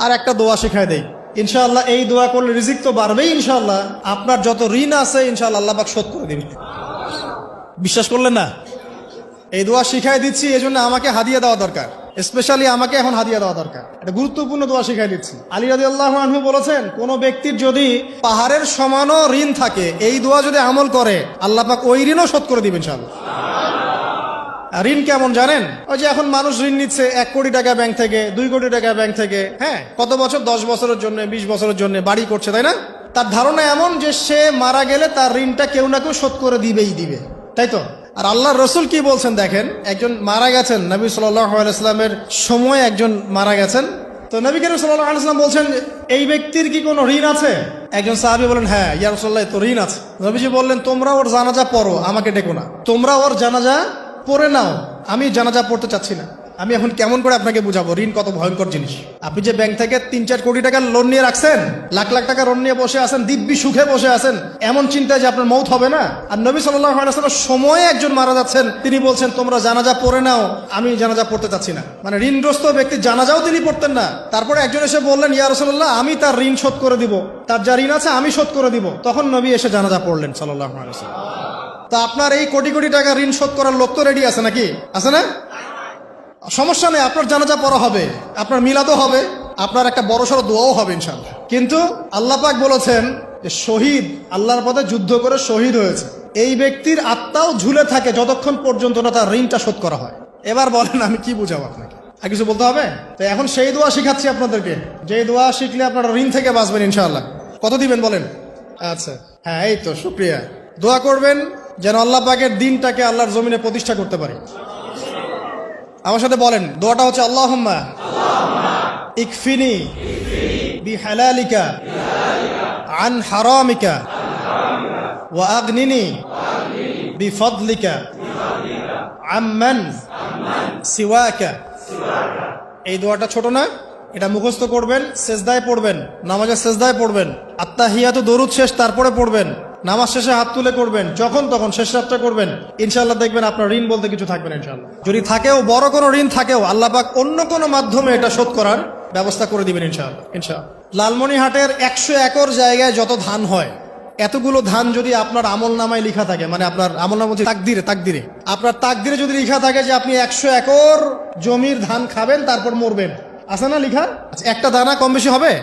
আর একটা দোয়া শিখাই দেই, ইনশাআল্লাহ এই দোয়া করলে রিজিক তো বাড়বেই ইনশাআল্লাহ, আপনার যত ঋণ আছে ইনশাআল্লাহ আল্লাহ পাক শোধ করে দিবেন। বিশ্বাস করলেন না? এই দোয়া শিখাই দিচ্ছি, এজন্য আমাকে হাদিয়া দেওয়া দরকার, স্পেশালি আমাকে এখন হাদিয়া দেওয়া দরকার। এটা গুরুত্বপূর্ণ দোয়া শিখাই দিচ্ছি। আলী রাদিয়াল্লাহু আনহু বলেছেন, কোন ব্যক্তির যদি পাহাড়ের সমানও ঋণ থাকে, এই দোয়া যদি আমল করে আল্লাহ পাক ওই ঋণও শোধ করে দিবেন ইনশাআল্লাহ। ঋণ কেমন জানেন? ওই যে এখন মানুষ ঋণ নিচ্ছে 1 কোটি টাকা ব্যাংক থেকে, 2 কোটি টাকা ব্যাংক থেকে, হ্যাঁ, কত বছর, 10 বছরের জন্য, 20 বছরের জন্য বাড়ি করছে, তাই না? তার ধারণা এমন যে সে মারা গেলে তার ঋণটা কেউ না কেউ শোধ করে দিবেই দিবে, তাই তো? আর আল্লাহর রসুল কি বলছেন দেখেন, একজন মারা গেছেন, নবী সাল্লাল্লাহু আলাইহি ওয়াসাল্লামের সময় একজন মারা গেছেন, তো নবী করিম সাল্লাল্লাহু আলাইহি ওয়াসাল্লাম বলছেন, এই ব্যক্তির কি কোনো ঋণ আছে? একজন সাহাবী বলেন, হ্যাঁ ইয়া রাসূলুল্লাহ, তো ঋণ আছে। নবীজি বললেন, তোমরা ওর জানাজা পড়ো, আমাকে ডেকো না, তোমরা ওর জানাজা পড়ে নাও, আমি জানাজা পড়তে চাচ্ছি না। আমি এখন কেমন করে আপনাকে বুঝাবো ঋণ কত ভয়ঙ্কর জিনিস? আপনি যে ব্যাংক থেকে 3-4 কোটি টাকার লোন নিয়ে রাখছেন, লাখ লাখ টাকা লোন নিয়ে বসে আছেন, দিব্যি সুখে বসে আছেন, এমন চিন্তায় যে আপনার মৌত হবে না। আর নবী সাল্লাল্লাহু আলাইহি ওয়াসাল্লাম সময়ে একজন মারা যাচ্ছেন, তিনি বলছেন তোমরা জানাজা পড়ে নাও, আমি জানাজা পড়তে চাচ্ছি না। মানে ঋণগ্রস্ত ব্যক্তির জানাজাও তিনি পড়তেন না। তারপরে একজন এসে বললেন, ইয়া রাসূলুল্লাহ, আমি তার ঋণ শোধ করে দিব, তার যা ঋণ আছে আমি শোধ করে দিব। তখন নবী এসে জানাজা পড়লেন সাল্লাল্লাহু আলাইহি ওয়াসাল্লাম। তা আপনার এই কোটি কোটি টাকা ঋণ শোধ করার লোক তো রেডি আছে নাকি? আছে না? সমস্যা নেই, আপনার জানাজা পড়া হবে, আপনার মিলাদও হবে, আপনার একটা বড়সড় দোয়াও হবে ইনশাআল্লাহ। কিন্তু আল্লাহ পাক বলেছেন যে শহীদ, আল্লাহর পথে যুদ্ধ করে শহীদ হয়েছে, এই ব্যক্তির আত্মাও ঝুলে থাকে যতক্ষণ পর্যন্ত না তার ঋণটা শোধ করা হয়। এবার বলেন আমি কি বুঝাবো আপনাকে? আর কিছু বলতে হবে? তো এখন সেই দোয়া শিখাচ্ছি আপনাদেরকে, যে দোয়া শিখলে আপনারা ঋণ থেকে বাঁচবেন ইনশাআল্লাহ। কত দিবেন বলেন? আচ্ছা, হ্যাঁ, এই তো শুকরিয়া। দোয়া করবেন যেন আল্লাহ পাকের দিনটাকে আল্লাহর জমিনে প্রতিষ্ঠা করতে পারি। আমার সাথে বলেন, দোয়াটা হচ্ছে, আল্লাহুম্মা ইকফিনি বিহালালিকা আন হারামিকা ওয়া আগনিনি বিফদলিকা আম্মান সিওয়াকা। এই দোয়াটা ছোট না, এটা মুখস্থ করবেন, সেজদায় পড়বেন, নামাজের সেজদায় পড়বেন, আত্তাহিয়াতু দরুদ শেষ তারপরে পড়বেন, নামাজ শেষে হাত তুলে করবেন, যখন তখন শেষ রাতটা করবেন, ইনশাআল্লাহ দেখবেন আপনার ঋণ বলতে কিছু থাকবে না ইনশাআল্লাহ। যদি থাকেও, বড় কোনো ঋণ থাকেও, আল্লাহ পাক অন্য কোনো মাধ্যমে এটা শোধ করার ব্যবস্থা করে দিবেন ইনশাআল্লাহ। ইনশাআল্লাহ লালমনিরহাটের 100 একর জায়গায় যত ধান হয়, এতগুলো ধান যদি আপনার আমল নামায় লেখা থাকে, মানে আপনার আমল নামা বলছে তাকদিরে আপনার তাকদিরে যদি লেখা থাকে যে আপনি 100 একর জমির ধান খাবেন তারপর মরবেন, আছে না লেখা? একটা দানা কম বেশি হবে?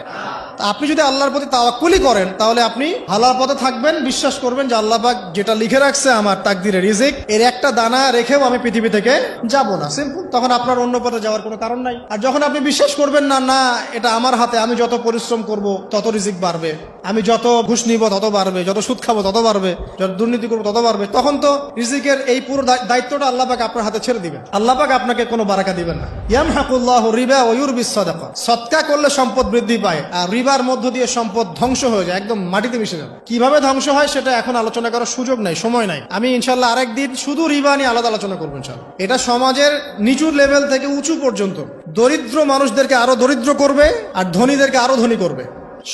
আপনি যদি আল্লাহর প্রতি তাওয়াক্কুলি করেন তাহলে আপনি হালাল পথে থাকবেন, বিশ্বাস করবেন যে আল্লাহ পাক যেটা লিখে রাখছে আমার তাকদিরে রিজিক, এর একটা দানা রেখেও আমি পৃথিবী থেকে যাব না, সিম্পল। তখন আপনার অন্য পথে যাওয়ার কোনো কারণ নাই। আর যখন আপনি বিশ্বাস করবেন না, না এটা আমার হাতে, আমি যত পরিশ্রম করব তত রিজিক বাড়বে, আমি যত ঘুষ নিব তত বাড়বে, যত সুদ খাবো তত বাড়বে, যত দুর্নীতি করবো তত বাড়বে, তখন তো রিজিকের এই পুরো দায়িত্বটা আল্লাহ পাক আপনার হাতে ছেড়ে দিবেন। আল্লাহ পাক আপনাকে কোনো বারাকা দিবেন না। ইয়ামহাকুল্লাহু রিবা ওয়া ইউরবিস সাদাকা। সদকা করলে সম্পদ বৃদ্ধি পায়, আর রিবার মধ্য দিয়ে সম্পদ ধ্বংস হয়ে যায়, একদম মাটিতে মিশে যাবে। কিভাবে ধ্বংস হয় সেটা এখন আলোচনা করার সুযোগ নাই, সময় নাই। আমি ইনশাআল্লাহ আরেকদিন শুধু রিবা নিয়ে আলাদা আলোচনা করবো ইনশাআল্লাহ। এটা সমাজের নিচু লেভেল থেকে উঁচু পর্যন্ত দরিদ্র মানুষদেরকে আরো দরিদ্র করবে আর ধনীদেরকে আরো ধনী করবে।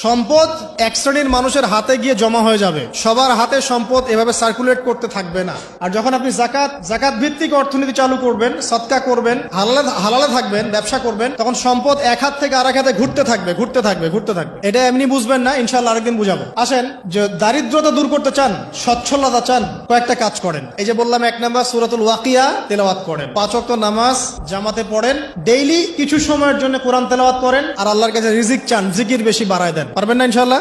সম্পদ এক শ্রেণীর মানুষের হাতে গিয়ে জমা হয়ে যাবে, সবার হাতে সম্পদ এভাবে সার্কুলেট করতে থাকবে না। আর যখন আপনি জাকাত ভিত্তিক অর্থনীতি চালু করবেন, সদকা করবেন, হালালে থাকবেন, ব্যবসা করবেন, তখন সম্পদ এক হাত থেকে আরেক হাতে ঘুরতে থাকবে। এটা এমনি বুঝবেন না, ইনশাআল্লাহ আরেকদিন বুঝাবো। আসেন, যে দারিদ্রতা দূর করতে চান, সচ্ছলতা চান, কয়েকটা কাজ করেন। এই যে বললাম, 1 নাম্বার সূরাতুল ওয়াকিয়া তেলাওয়াত করেন, 5 ওয়াক্ত নামাজ জামাতে পড়েন, ডেইলি কিছু সময়ের জন্য কোরআন তেলাওয়াত করেন, আর আল্লাহর কাছে রিজিক চান, জিকির বেশি বাড়ায় দেন। পারবেন না ইনশাআল্লাহ?